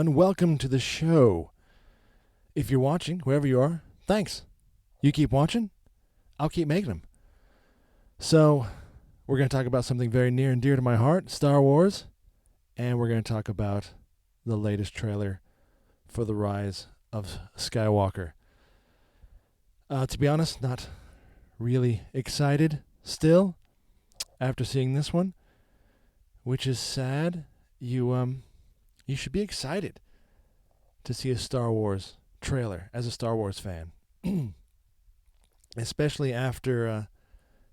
everyone. Welcome to the show. If you're watching, wherever you are, thanks. You keep watching, I'll keep making them. So, we're going to talk about something very near and dear to my heart, Star Wars, and we're going to talk about the latest trailer for the Rise of Skywalker. To be honest, not really excited still after seeing this one, which is sad. You should be excited to see a Star Wars trailer as a Star Wars fan, especially after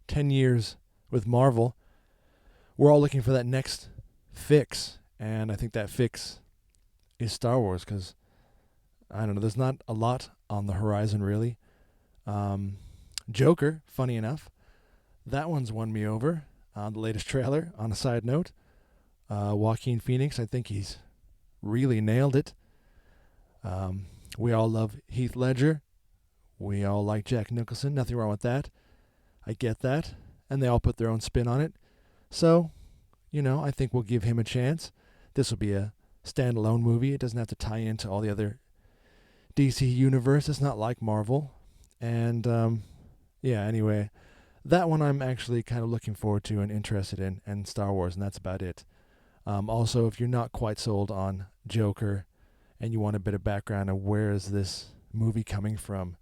10 years with Marvel. We're all looking for that next fix, and I think that fix is Star Wars because, I don't know, there's not a lot on the horizon really. Joker, funny enough, that one's won me over on the latest trailer. On a side note, Joaquin Phoenix, I think he's really nailed it. We all love Heath Ledger. We all like Jack Nicholson. Nothing wrong with that. I get that. And they all put their own spin on it. So, I think we'll give him a chance. This will be a standalone movie. It doesn't have to tie into all the other DC universe. It's not like Marvel. And, anyway, that one I'm actually kind of looking forward to and interested in, and Star Wars, and that's about it. Also, if you're not quite sold on Joker and you want a bit of background of where is this movie coming from,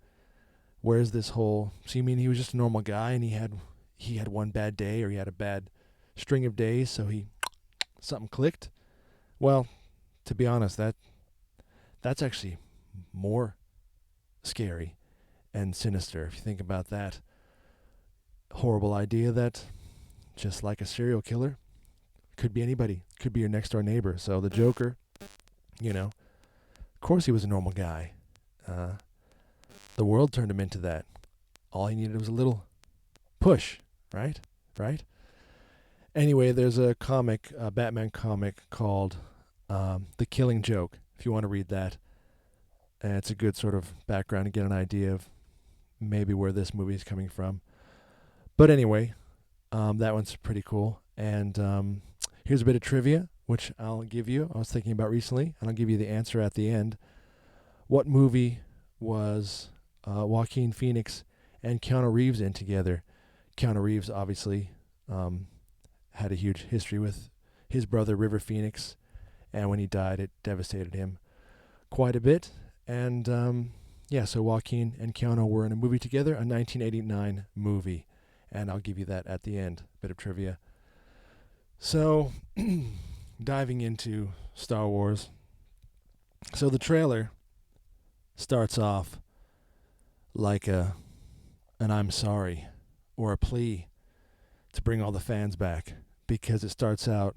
where's this whole... So you mean he was just a normal guy and he had one bad day, or he had a bad string of days, so something clicked? Well, to be honest, that's actually more scary and sinister if you think about that horrible idea that, just like a serial killer, could be anybody, could be your next door neighbor. So the Joker, of course he was a normal guy. The world turned him into that. All he needed was a little push, right? Anyway, there's a comic, a Batman comic called The Killing Joke, if you want to read that. And it's a good sort of background to get an idea of maybe where this movie is coming from. But anyway, that one's pretty cool. And here's a bit of trivia, which I'll give you. I was thinking about recently, and I'll give you the answer at the end. What movie was Joaquin Phoenix and Keanu Reeves in together? Keanu Reeves obviously had a huge history with his brother River Phoenix, and when he died, it devastated him quite a bit. And so Joaquin and Keanu were in a movie together, a 1989 movie, and I'll give you that at the end, bit of trivia. So, diving into Star Wars. So the trailer starts off like an I'm sorry or a plea to bring all the fans back, because it starts out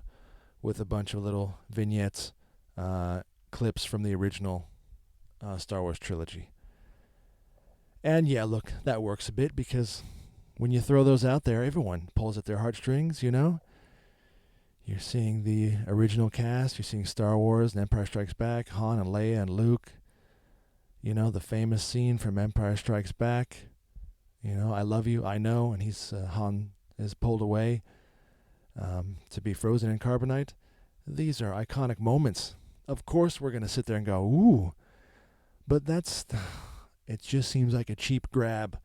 with a bunch of little vignettes, clips from the original Star Wars trilogy. And yeah, look, that works a bit, because when you throw those out there, everyone pulls at their heartstrings, You're seeing the original cast, you're seeing Star Wars and Empire Strikes Back, Han and Leia and Luke. The famous scene from Empire Strikes Back. I love you, I know, and Han is pulled away to be frozen in carbonite. These are iconic moments. Of course we're going to sit there and go, ooh, but it just seems like a cheap grab,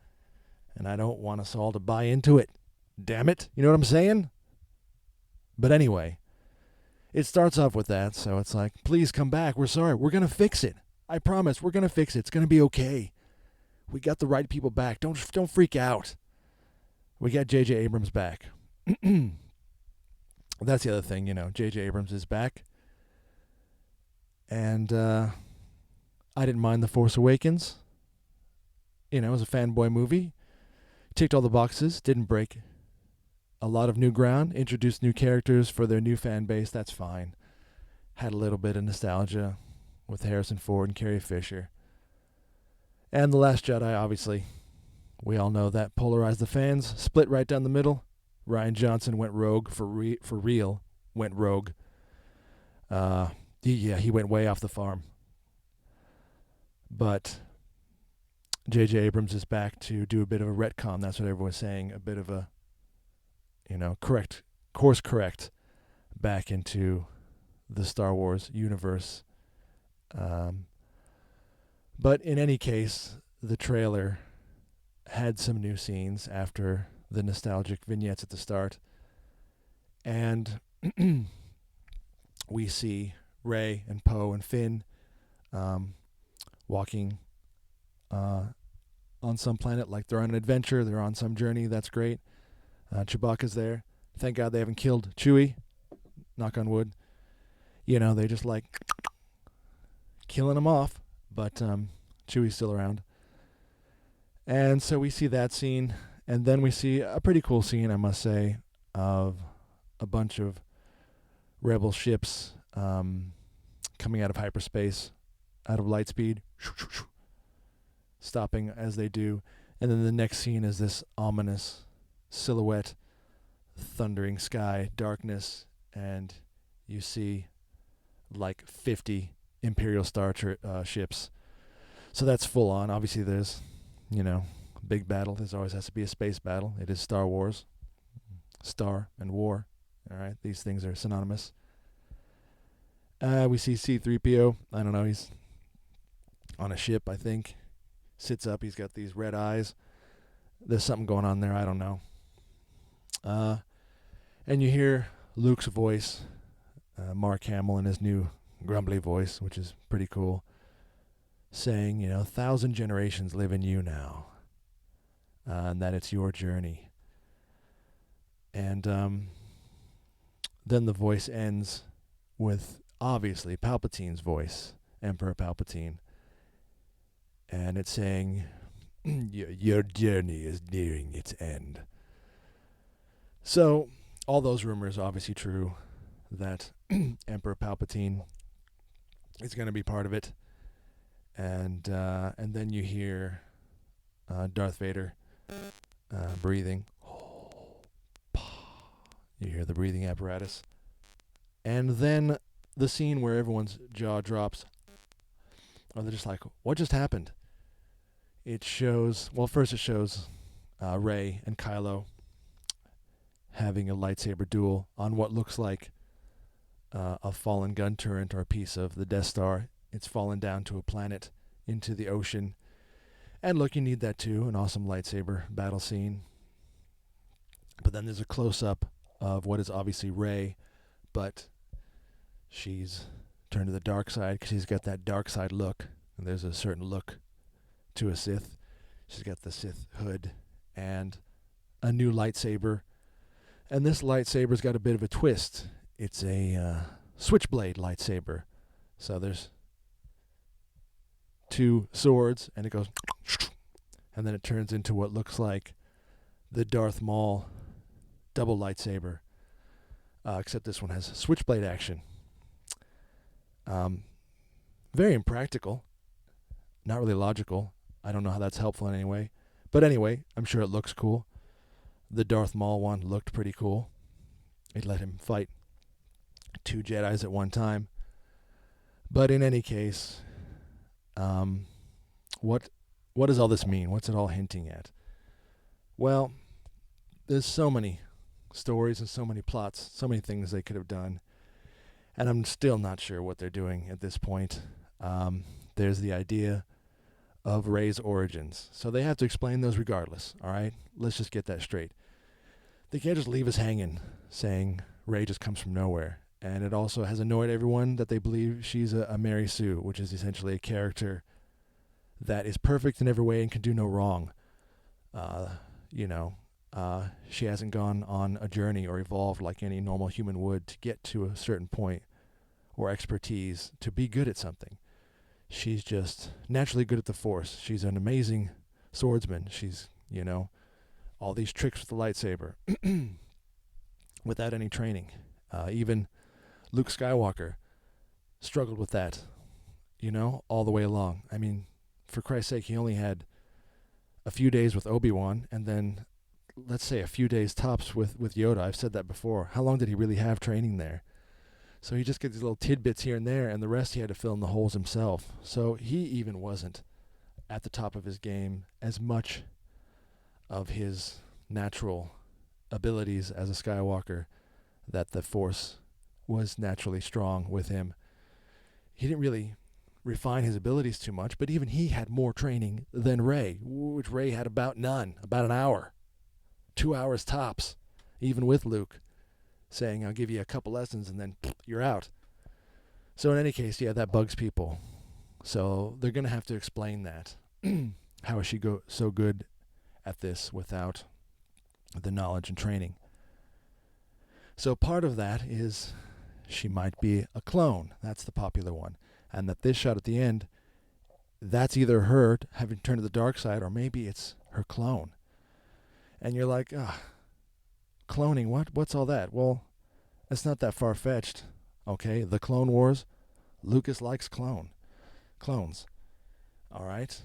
and I don't want us all to buy into it. Damn it, you know what I'm saying? But anyway, it starts off with that, so it's like, please come back, we're sorry, we're going to fix it. I promise, we're going to fix it, it's going to be okay. We got the right people back, don't freak out. We got J.J. Abrams back. That's the other thing, J.J. Abrams is back. And I didn't mind The Force Awakens. It was a fanboy movie. Ticked all the boxes, didn't break a lot of new ground, introduced new characters for their new fan base, that's fine. Had a little bit of nostalgia with Harrison Ford and Carrie Fisher. And The Last Jedi, obviously. We all know that polarized the fans, split right down the middle. Rian Johnson went rogue for real, went rogue. He went way off the farm. But J.J. Abrams is back to do a bit of a retcon. That's what everyone's saying. A bit of a, course correct back into the Star Wars universe Um, but in any case, the trailer had some new scenes after the nostalgic vignettes at the start. And we see Rey and Poe and Finn walking on some planet, like they're on an adventure, they're on some journey. That's great. Chewbacca's there. Thank God they haven't killed Chewie. Knock on wood. You know, they just like killing him off, but Chewie's still around. And so we see that scene, and then we see a pretty cool scene, I must say, of a bunch of rebel ships coming out of hyperspace, out of light speed, stopping as they do. And then the next scene is this ominous silhouette, thundering sky, darkness, and you see like 50 Imperial Star ships. So that's full on. Obviously, there's, big battle. There always has to be a space battle. It is Star Wars. Star and war. All right, these things are synonymous. We see C-3PO. I don't know. He's on a ship, I think. Sits up. He's got these red eyes. There's something going on there. I don't know. And you hear Luke's voice, Mark Hamill in his new grumbly voice, which is pretty cool, saying, 1,000 generations live in you now, and that it's your journey. And then the voice ends with, obviously, Palpatine's voice, Emperor Palpatine. And it's saying, your journey is nearing its end. So, all those rumors are obviously true, that Emperor Palpatine is going to be part of it. And then you hear Darth Vader breathing. You hear the breathing apparatus. And then the scene where everyone's jaw drops. Or they're just like, what just happened? It shows, first it shows Rey and Kylo having a lightsaber duel on what looks like a fallen gun turret or a piece of the Death Star. It's fallen down to a planet into the ocean. And look, you need that too, an awesome lightsaber battle scene. But then there's a close-up of what is obviously Rey, but she's turned to the dark side because she's got that dark side look. And there's a certain look to a Sith. She's got the Sith hood and a new lightsaber. And this lightsaber's got a bit of a twist. It's a switchblade lightsaber. So there's two swords, and it goes, and then it turns into what looks like the Darth Maul double lightsaber, except this one has switchblade action. Very impractical, not really logical. I don't know how that's helpful in any way. But anyway, I'm sure it looks cool. The Darth Maul one looked pretty cool. It let him fight two Jedis at one time. But in any case, what does all this mean? What's it all hinting at? Well, there's so many stories and so many plots, so many things they could have done. And I'm still not sure what they're doing at this point. There's the idea of Rey's origins. So they have to explain those regardless, all right? Let's just get that straight. They can't just leave us hanging saying Rey just comes from nowhere. And it also has annoyed everyone that they believe she's a Mary Sue, which is essentially a character that is perfect in every way and can do no wrong. She hasn't gone on a journey or evolved like any normal human would to get to a certain point or expertise to be good at something. She's just naturally good at the Force. She's an amazing swordsman. She's, all these tricks with the lightsaber without any training. Even Luke Skywalker struggled with that, all the way along. I mean, for Christ's sake, he only had a few days with Obi-Wan and then, let's say, a few days tops with Yoda. I've said that before. How long did he really have training there? So he just gets these little tidbits here and there, and the rest he had to fill in the holes himself. So he even wasn't at the top of his game as much of his natural abilities as a Skywalker, that the Force was naturally strong with him. He didn't really refine his abilities too much, but even he had more training than Rey, which Rey had about none, about an hour, 2 hours tops, even with Luke saying, I'll give you a couple lessons and then you're out. So in any case, yeah, that bugs people. So they're going to have to explain that. How is she so good at this without the knowledge and training? So part of that is she might be a clone. That's the popular one. And that this shot at the end, that's either her having turned to the dark side or maybe it's her clone. And you're like, cloning, what? What's all that? Well, it's not that far-fetched. Okay, the Clone Wars, Lucas likes clones. All right?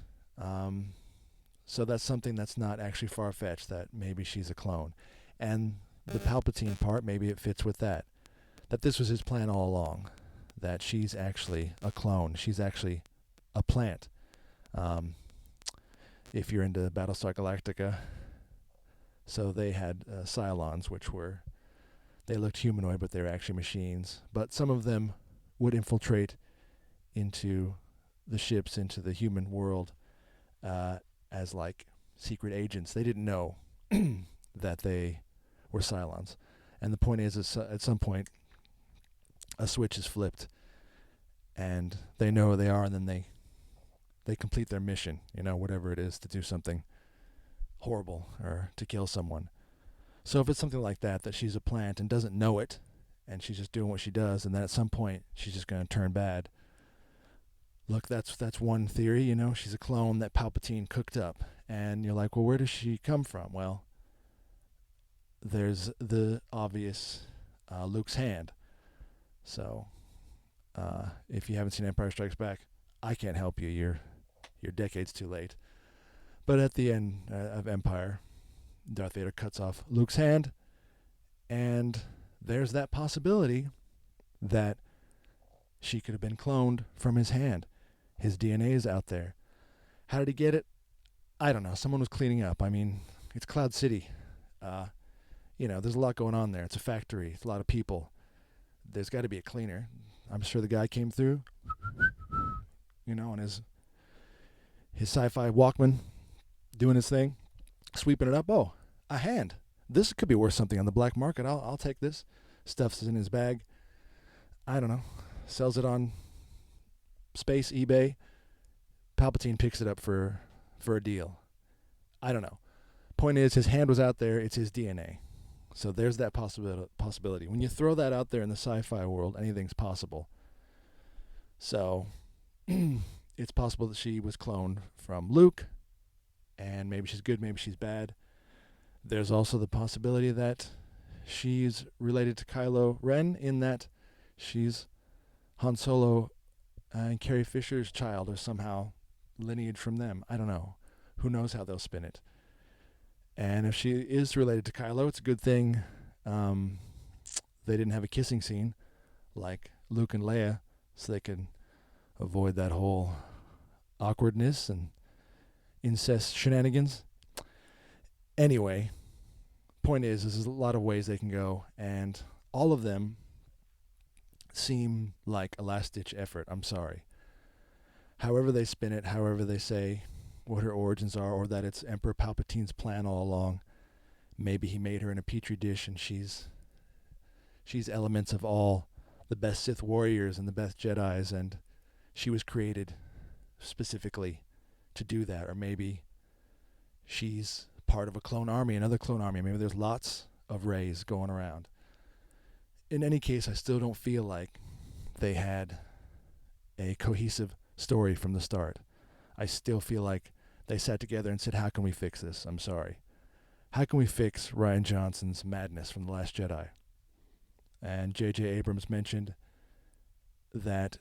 So that's something that's not actually far-fetched, that maybe she's a clone. And the Palpatine part, maybe it fits with that. That this was his plan all along. That she's actually a clone. She's actually a plant. If you're into Battlestar Galactica, so they had Cylons, which they looked humanoid, but they were actually machines. But some of them would infiltrate into the ships, into the human world, as like secret agents. They didn't know that they were Cylons. And the point is at some point, a switch is flipped, and they know who they are, and then they complete their mission, whatever it is, to do something horrible or to kill someone. So if it's something like that she's a plant and doesn't know it, and she's just doing what she does, and then at some point she's just going to turn bad. Look, that's one theory, she's a clone that Palpatine cooked up. And you're like, well, where does she come from? Well, there's the obvious Luke's hand. So if you haven't seen Empire Strikes Back, I can't help you. You're decades too late. But at the end of Empire, Darth Vader cuts off Luke's hand, and there's that possibility that she could have been cloned from his hand. His DNA is out there. How did he get it? I don't know. Someone was cleaning up. I mean, it's Cloud City. There's a lot going on there. It's a factory. It's a lot of people. There's got to be a cleaner. I'm sure the guy came through, on his sci-fi Walkman, doing his thing, sweeping it up. Oh, a hand. This could be worth something on the black market. I'll take this. Stuffs it in his bag. I don't know. Sells it on Space, eBay. Palpatine picks it up for a deal. I don't know. Point is, his hand was out there. It's his DNA. So there's that possibility. When you throw that out there in the sci-fi world, anything's possible. So it's possible that she was cloned from Luke, and maybe she's good, maybe she's bad. There's also the possibility that she's related to Kylo Ren, in that she's Han Solo and Carrie Fisher's child, or somehow lineage from them. I don't know. Who knows how they'll spin it. And if she is related to Kylo, it's a good thing they didn't have a kissing scene like Luke and Leia, so they can avoid that whole awkwardness and incest shenanigans. Anyway, point is, there's a lot of ways they can go, and all of them seem like a last-ditch effort. I'm sorry. However they spin it, however they say what her origins are, or that it's Emperor Palpatine's plan all along. Maybe he made her in a petri dish, and she's elements of all the best Sith warriors and the best Jedis, and she was created specifically to do that. Or maybe she's part of a clone army, another clone army. Maybe there's lots of Reys going around. In any case, I still don't feel like they had a cohesive story from the start. I still feel like they sat together and said, how can we fix this? I'm sorry. How can we fix Rian Johnson's madness from The Last Jedi? And J.J. Abrams mentioned that,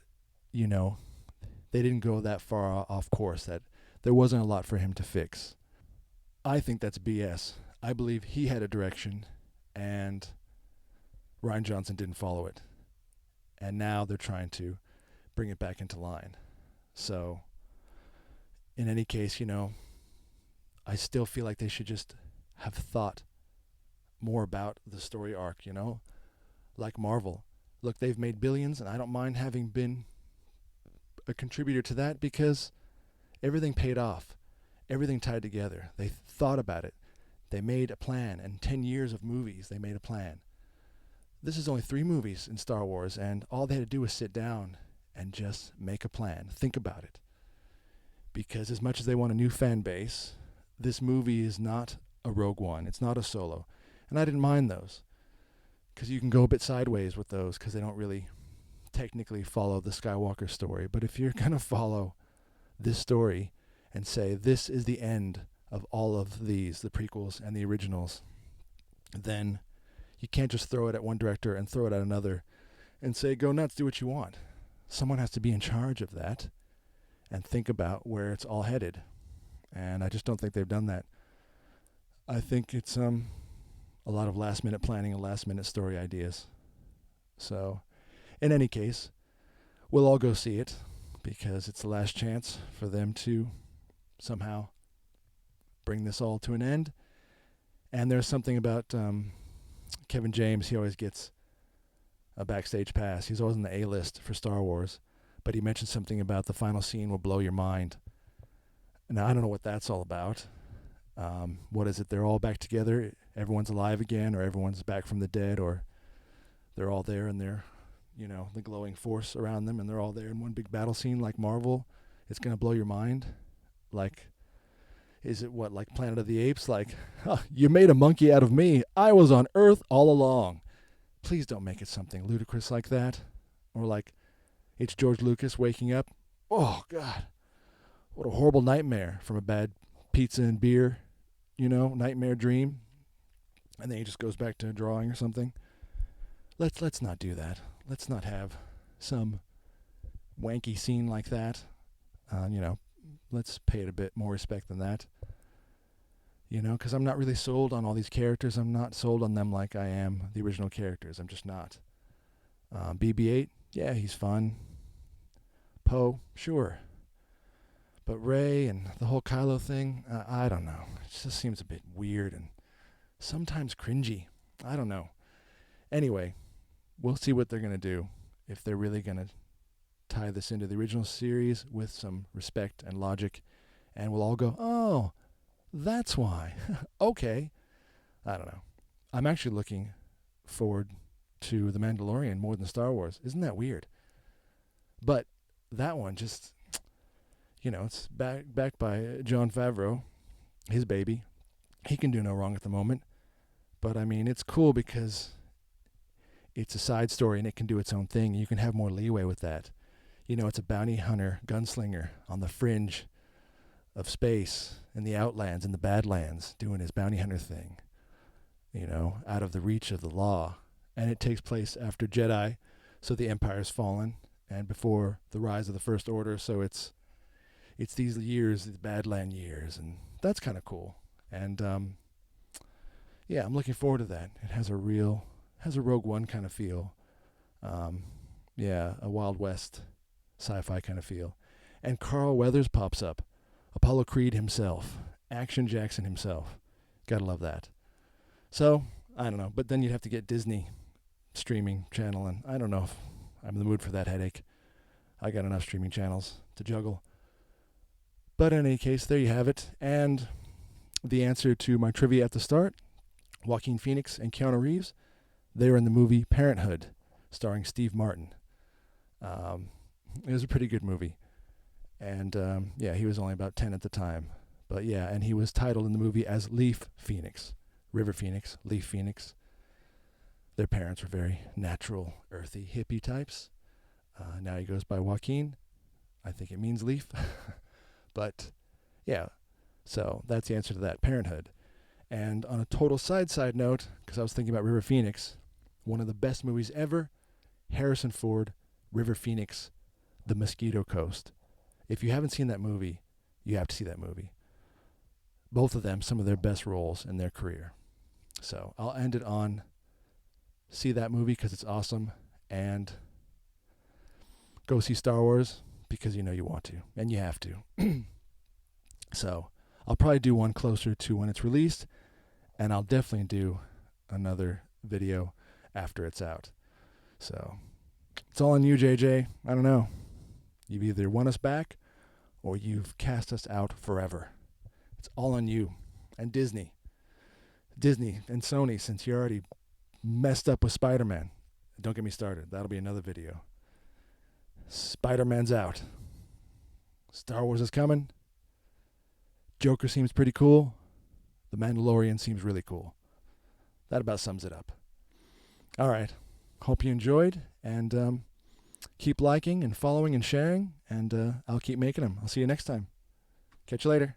they didn't go that far off course, that there wasn't a lot for him to fix. I think that's BS. I believe he had a direction, and Rian Johnson didn't follow it. And now they're trying to bring it back into line. So, in any case, I still feel like they should just have thought more about the story arc, like Marvel. Look, they've made billions, and I don't mind having been a contributor to that because everything paid off. Everything tied together. They thought about it. They made a plan. And 10 years of movies, they made a plan. This is only 3 movies in Star Wars, and all they had to do was sit down and just make a plan. Think about it. Because as much as they want a new fan base, this movie is not a Rogue One. It's not a Solo. And I didn't mind those. Because you can go a bit sideways with those because they don't really technically follow the Skywalker story. But if you're going to follow this story and say this is the end of all of these, the prequels and the originals, then you can't just throw it at one director and throw it at another and say, go nuts, do what you want. Someone has to be in charge of that and think about where it's all headed. And I just don't think they've done that. I think it's a lot of last-minute planning and last-minute story ideas. So, in any case, we'll all go see it because it's the last chance for them to somehow bring this all to an end. And there's something about Kevin James. He always gets a backstage pass. He's always on the A-list for Star Wars. But he mentioned something about the final scene will blow your mind. Now, I don't know what that's all about. What is it? They're all back together, everyone's alive again, or everyone's back from the dead, or they're all there and they're, the glowing force around them, and they're all there in one big battle scene like Marvel. It's going to blow your mind. Like, is it what, like Planet of the Apes? Like, you made a monkey out of me. I was on Earth all along. Please don't make it something ludicrous like that. Or like, it's George Lucas waking up. Oh, God. What a horrible nightmare from a bad pizza and beer, nightmare dream. And then he just goes back to drawing or something. Let's not do that. Let's not have some wanky scene like that. Let's pay it a bit more respect than that. Because I'm not really sold on all these characters. I'm not sold on them like I am the original characters. I'm just not. BB-8, yeah, he's fun. Poe, sure. But Rey and the whole Kylo thing, I don't know. It just seems a bit weird and sometimes cringy. I don't know. Anyway, we'll see what they're going to do. If they're really going to tie this into the original series with some respect and logic. And we'll all go, oh, that's why. Okay. I don't know. I'm actually looking forward to The Mandalorian more than Star Wars. Isn't that weird? But that one just, it's backed by Jon Favreau, his baby. He can do no wrong at the moment. But, it's cool because it's a side story and it can do its own thing. You can have more leeway with that. It's a bounty hunter, gunslinger on the fringe of space in the Outlands and the Badlands doing his bounty hunter thing, out of the reach of the law. And it takes place after Jedi, so the Empire's fallen, and before the rise of the First Order, so it's these years, these Badland years, and that's kind of cool. And, I'm looking forward to that. It has a Rogue One kind of feel. A Wild West sci-fi kind of feel. And Carl Weathers pops up. Apollo Creed himself. Action Jackson himself. Gotta love that. So, I don't know. But then you'd have to get Disney streaming channel, and I don't know if I'm in the mood for that headache. I got enough streaming channels to juggle. But in any case, there you have it. And the answer to my trivia at the start, Joaquin Phoenix and Keanu Reeves, they were in the movie Parenthood, starring Steve Martin. It was a pretty good movie. And, he was only about 10 at the time. But, and he was titled in the movie as Leaf Phoenix. River Phoenix, Leaf Phoenix. Their parents were very natural, earthy, hippie types. Now he goes by Joaquin. I think it means leaf. But, so that's the answer to that, Parenthood. And on a total side note, because I was thinking about River Phoenix, one of the best movies ever, Harrison Ford, River Phoenix, The Mosquito Coast. If you haven't seen that movie, you have to see that movie. Both of them, some of their best roles in their career. So I'll end it on see that movie because it's awesome, and go see Star Wars because you want to, and you have to. So I'll probably do one closer to when it's released, and I'll definitely do another video after it's out. So it's all on you, JJ. I don't know. You've either won us back or you've cast us out forever. It's all on you. And Disney. Disney and Sony, since you already messed up with Spider-Man. Don't get me started. That'll be another video. Spider-Man's out. Star Wars is coming. Joker seems pretty cool. The Mandalorian seems really cool. That about sums it up. All right. Hope you enjoyed, and keep liking and following and sharing, and I'll keep making them. I'll see you next time. Catch you later.